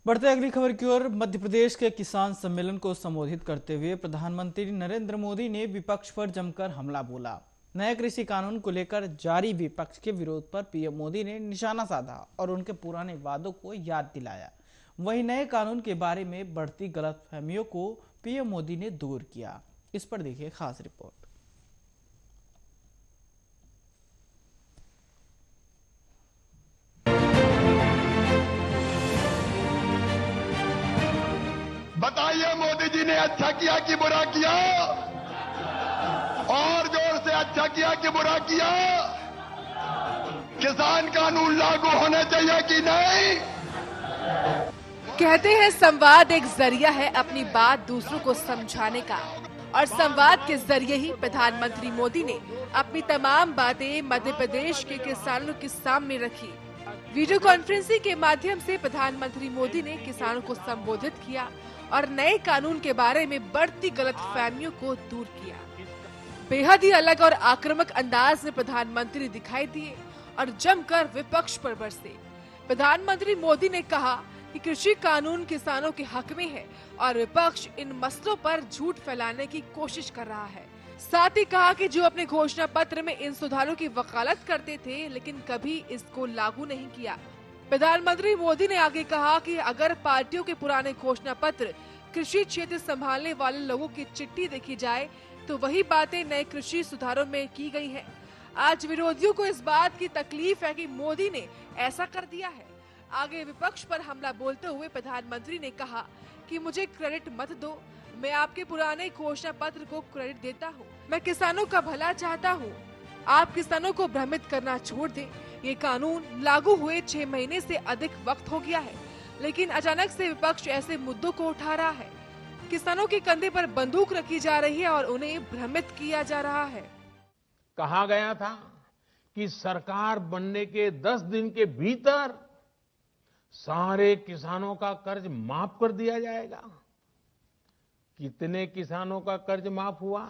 बढ़ते अगली खबर की ओर। मध्य प्रदेश के किसान सम्मेलन को संबोधित करते हुए प्रधानमंत्री नरेंद्र मोदी ने विपक्ष पर जमकर हमला बोला। नए कृषि कानून को लेकर जारी विपक्ष के विरोध पर पीएम मोदी ने निशाना साधा और उनके पुराने वादों को याद दिलाया। वहीं नए कानून के बारे में बढ़ती गलतफहमियों को पीएम मोदी ने दूर किया। इस पर देखिए खास रिपोर्ट। बताइए मोदी जी ने अच्छा किया कि बुरा किया? और जोर से अच्छा किया कि बुरा किया? किसान कानून लागू होने चाहिए कि नहीं? कहते हैं संवाद एक जरिया है अपनी बात दूसरों को समझाने का, और संवाद के जरिए ही प्रधानमंत्री मोदी ने अपनी तमाम बातें मध्य प्रदेश के किसानों के सामने रखी। वीडियो कॉन्फ्रेंसिंग के माध्यम से प्रधानमंत्री मोदी ने किसानों को संबोधित किया और नए कानून के बारे में बढ़ती गलतफहमियों को दूर किया। बेहद ही अलग और आक्रामक अंदाज में प्रधानमंत्री दिखाई दिए और जमकर विपक्ष पर बरसे। प्रधानमंत्री मोदी ने कहा कि कृषि कानून किसानों के हक में है और विपक्ष इन मसलों पर झूठ फैलाने की कोशिश कर रहा है। साथ ही कहा कि जो अपने घोषणा पत्र में इन सुधारों की वकालत करते थे लेकिन कभी इसको लागू नहीं किया। प्रधानमंत्री मोदी ने आगे कहा कि अगर पार्टियों के पुराने घोषणा पत्र कृषि क्षेत्र संभालने वाले लोगों की चिट्ठी देखी जाए तो वही बातें नए कृषि सुधारों में की गई हैं। आज विरोधियों को इस बात की तकलीफ है कि मोदी ने ऐसा कर दिया है। आगे विपक्ष पर हमला बोलते हुए प्रधानमंत्री ने कहा कि मुझे क्रेडिट मत दो, मैं आपके पुराने घोषणा पत्र को क्रेडिट देता हूँ। मैं किसानों का भला चाहता हूँ। आप किसानों को भ्रमित करना छोड़ दें। ये कानून लागू हुए 6 महीने से अधिक वक्त हो गया है, लेकिन अचानक से विपक्ष ऐसे मुद्दों को उठा रहा है। किसानों के कंधे पर बंदूक रखी जा रही है और उन्हें भ्रमित किया जा रहा है। कहा गया था कि सरकार बनने के 10 दिन के भीतर सारे किसानों का कर्ज माफ कर दिया जाएगा। कितने किसानों का कर्ज माफ हुआ?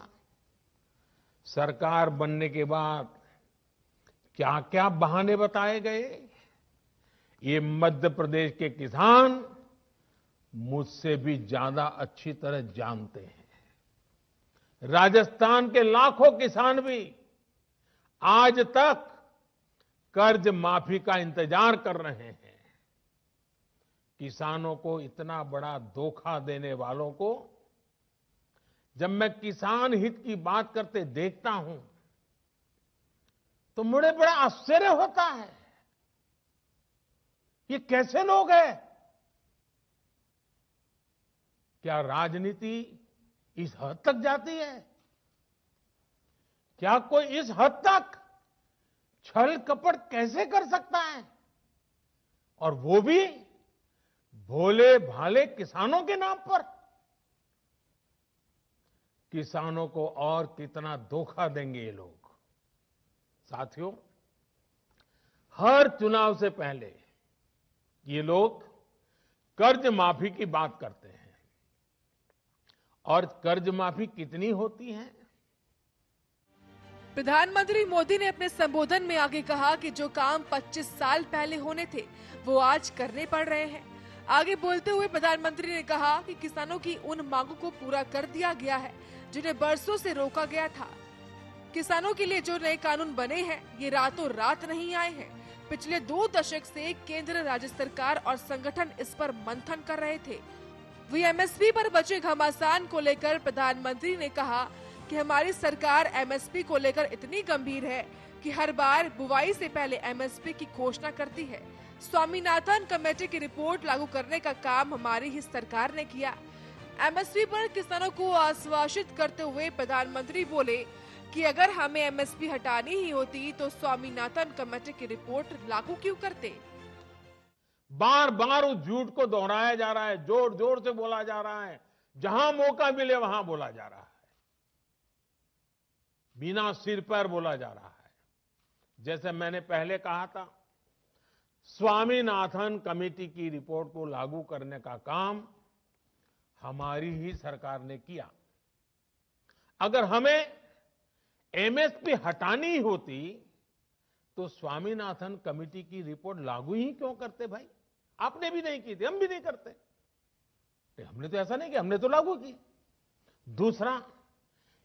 सरकार बनने के बाद क्या क्या बहाने बताए गए, ये मध्य प्रदेश के किसान मुझसे भी ज्यादा अच्छी तरह जानते हैं। राजस्थान के लाखों किसान भी आज तक कर्ज माफी का इंतजार कर रहे हैं। किसानों को इतना बड़ा धोखा देने वालों को जब मैं किसान हित की बात करते देखता हूं तो मुझे बड़ा आश्चर्य होता है। ये कैसे लोग हैं? क्या राजनीति इस हद तक जाती है? क्या कोई इस हद तक छल कपट कैसे कर सकता है? और वो भी भोले भाले किसानों के नाम पर। किसानों को और कितना धोखा देंगे ये लोग। साथियों, हर चुनाव से पहले ये लोग कर्ज माफी की बात करते हैं। और कर्ज माफी कितनी होती है? प्रधानमंत्री मोदी ने अपने संबोधन में आगे कहा कि जो काम 25 साल पहले होने थे वो आज करने पड़ रहे हैं। आगे बोलते हुए प्रधानमंत्री ने कहा कि किसानों की उन मांगों को पूरा कर दिया गया है जिन्हें बरसों से रोका गया था। किसानों के लिए जो नए कानून बने हैं ये रातों रात नहीं आए हैं। पिछले 2 दशक से केंद्र, राज्य सरकार और संगठन इस पर मंथन कर रहे थे। वही एमएसपी पर बचे घमासान को लेकर प्रधानमंत्री ने कहा कि हमारी सरकार एमएसपी को लेकर इतनी गंभीर है कि हर बार बुवाई से पहले एमएसपी की घोषणा करती है। स्वामीनाथन कमेटी की रिपोर्ट लागू करने का काम हमारी ही सरकार ने किया। एमएसपी पर किसानों को आश्वासित करते हुए प्रधानमंत्री बोले कि अगर हमें एमएसपी हटानी ही होती तो स्वामीनाथन कमेटी की रिपोर्ट लागू क्यों करते। बार बार उस झूठ को दोहराया जा रहा है, जोर जोर से बोला जा रहा है, जहां मौका मिले वहां बोला जा रहा है, बिना सिर पैर बोला जा रहा है। जैसे मैंने पहले कहा था, स्वामीनाथन कमेटी की रिपोर्ट को लागू करने का काम हमारी ही सरकार ने किया। अगर हमें एमएसपी हटानी होती तो स्वामीनाथन कमेटी की रिपोर्ट लागू ही क्यों करते भाई? आपने भी नहीं की थी, हम भी नहीं करते। हमने तो ऐसा नहीं किया, हमने तो लागू की। दूसरा,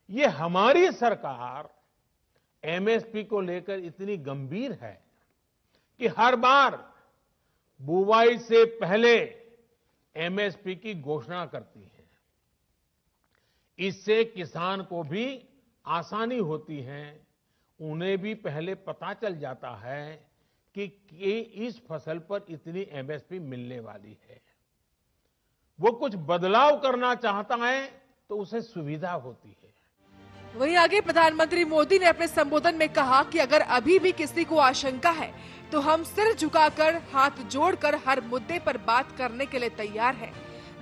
ये हमारी सरकार एमएसपी को लेकर इतनी गंभीर है कि हर बार बुवाई से पहले एमएसपी की घोषणा करती है। इससे किसान को भी आसानी होती है, उन्हें भी पहले पता चल जाता है कि इस फसल पर इतनी एमएसपी मिलने वाली है। वो कुछ बदलाव करना चाहता है तो उसे सुविधा होती है। वहीं आगे प्रधानमंत्री मोदी ने अपने संबोधन में कहा कि अगर अभी भी किसी को आशंका है तो हम सिर झुकाकर हाथ जोड़कर हर मुद्दे पर बात करने के लिए तैयार हैं।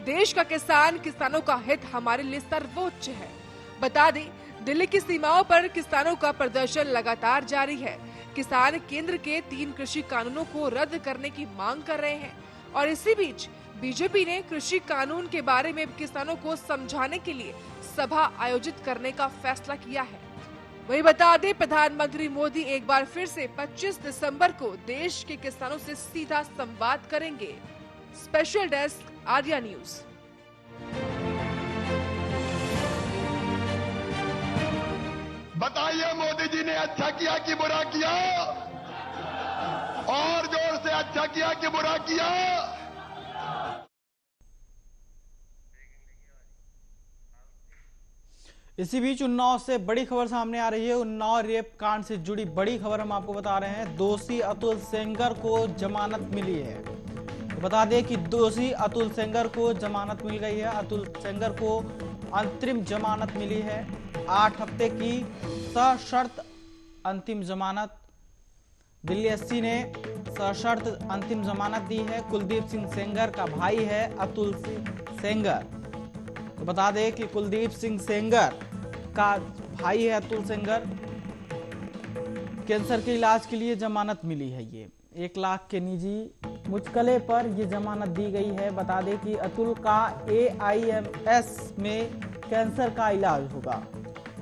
देश का किसान, किसानों का हित हमारे लिए सर्वोच्च है। बता दें, दिल्ली की सीमाओं पर किसानों का प्रदर्शन लगातार जारी है। किसान केंद्र के 3 कृषि कानूनों को रद्द करने की मांग कर रहे हैं और इसी बीच बीजेपी ने कृषि कानून के बारे में किसानों को समझाने के लिए सभा आयोजित करने का फैसला किया है। वही बता दें, प्रधानमंत्री मोदी एक बार फिर से 25 दिसंबर को देश के किसानों से सीधा संवाद करेंगे। Special desk, Arya news. बताइए मोदी जी ने अच्छा किया कि बुरा किया? और जोर से अच्छा किया कि बुरा किया? इसी बीच उन्नाव से बड़ी खबर सामने आ रही है। उन्नाव रेप कांड से जुड़ी बड़ी खबर हम आपको बता रहे हैं। दोषी अतुल सेंगर को जमानत मिली है। तो बता दें कि दोषी अतुल सेंगर को जमानत मिल गई है। अतुल सेंगर को अंतरिम जमानत मिली है, 8 हफ्ते की सशर्त अंतिम जमानत। दिल्ली एससी ने सशर्त अंतिम जमानत दी है। कुलदीप सिंह सेंगर का भाई है अतुल सिंह सेंगर। तो बता दें कि कुलदीप सिंह सेंगर का भाई है अतुल सेंगर। कैंसर के इलाज के लिए जमानत मिली है। ये 1 लाख के निजी मुचकले पर ये जमानत दी गई है। बता दें कि अतुल का AIMS में कैंसर का इलाज होगा,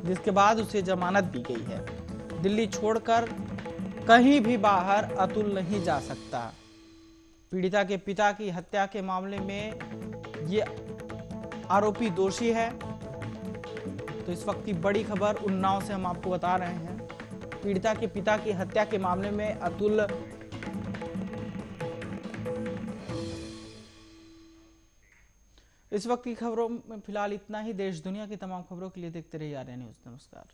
जिसके बाद उसे जमानत दी गई है। दिल्ली छोड़कर कहीं भी बाहर अतुल नहीं जा सकता। पीड़िता के पिता की हत्या के मामले में ये आरोपी दोषी है। तो इस वक्त की बड़ी खबर उन्नाव से हम आपको बता रहे हैं। पीड़िता के पिता की हत्या के मामले में अतुल इस वक्त की खबरों में फिलहाल इतना ही। देश दुनिया की तमाम खबरों के लिए देखते रहिए आर्या न्यूज। नमस्कार।